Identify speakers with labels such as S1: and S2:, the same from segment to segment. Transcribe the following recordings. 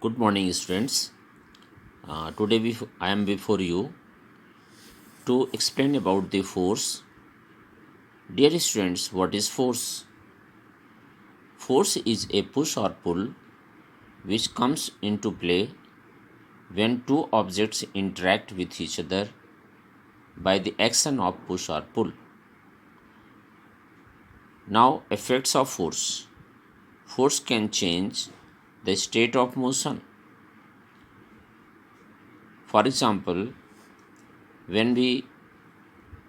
S1: Good morning, students. Today I am before you to explain about the force. Dear students, what is force? Force is a push or pull which comes into play when two objects interact with each other by the action of push or pull. Now, effects of force. Force can change the state of motion. For example, when we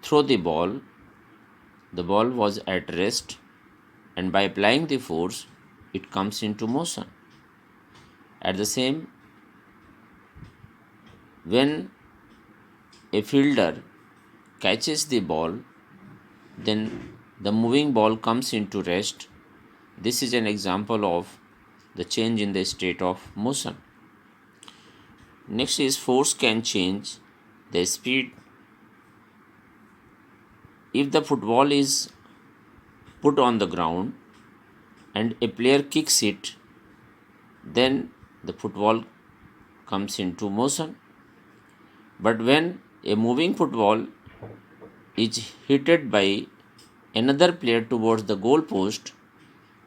S1: throw the ball was at rest, and by applying the force, it comes into motion. At the same, when a fielder catches the ball, then the moving ball comes into rest. This is an example of the change in the state of motion. Next is force can change the speed. If the football is put on the ground and a player kicks it, then the football comes into motion. But when a moving football is hit by another player towards the goal post,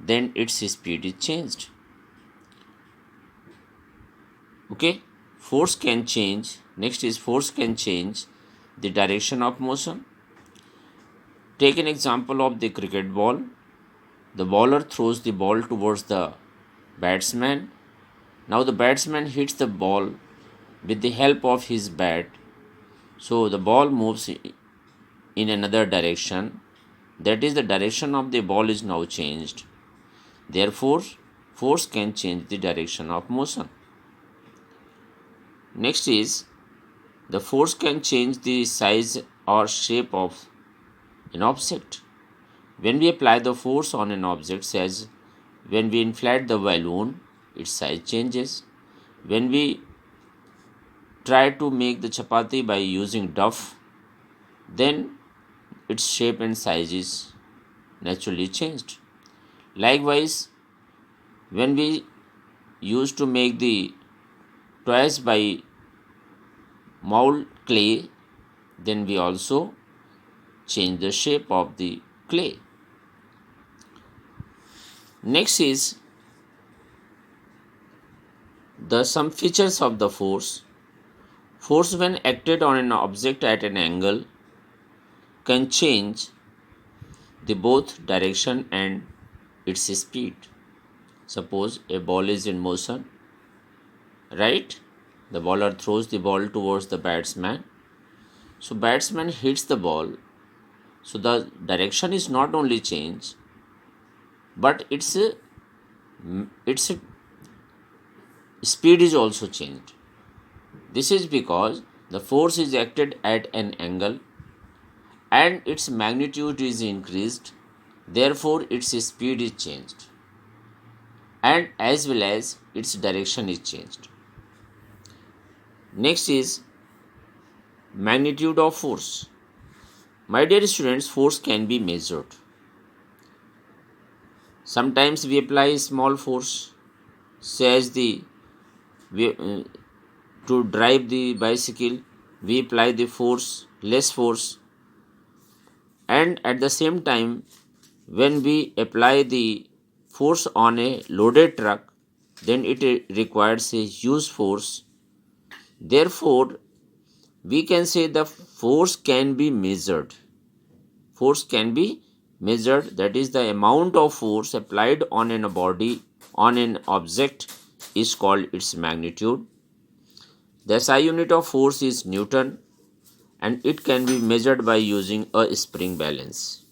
S1: then its speed is changed. Okay, force can change. Next is force can change the direction of motion. Take an example of the cricket ball. The bowler throws the ball towards the batsman. Now the batsman hits the ball with the help of his bat. So the ball moves in another direction. That is, the direction of the ball is now changed. Therefore, force can change the direction of motion. Next is the force can change the size or shape of an object. When we apply the force on an object, such as when we inflate the balloon, its size changes. When we try to make the chapati by using duff, then its shape and size is naturally changed. Likewise, when we used to make the toys by mold clay, then we also change the shape of the clay. Next is some features of the force. Force when acted on an object at an angle can change the both direction and its speed. Suppose a ball is in motion, right? The bowler throws the ball towards the batsman. So batsman hits the ball. So the direction is not only changed, but its speed is also changed. This is because the force is acted at an angle and its magnitude is increased. Therefore, its speed is changed, and as well as its direction is changed. Next is magnitude of force. My dear students, force can be measured. Sometimes we apply small force, say as to drive the bicycle, we apply the force, less force, and at the same time, when we apply the force on a loaded truck, then it requires a huge force. Therefore, we can say the force can be measured. Force can be measured, that is, the amount of force applied on a body, on an object, is called its magnitude. The SI unit of force is Newton, and it can be measured by using a spring balance.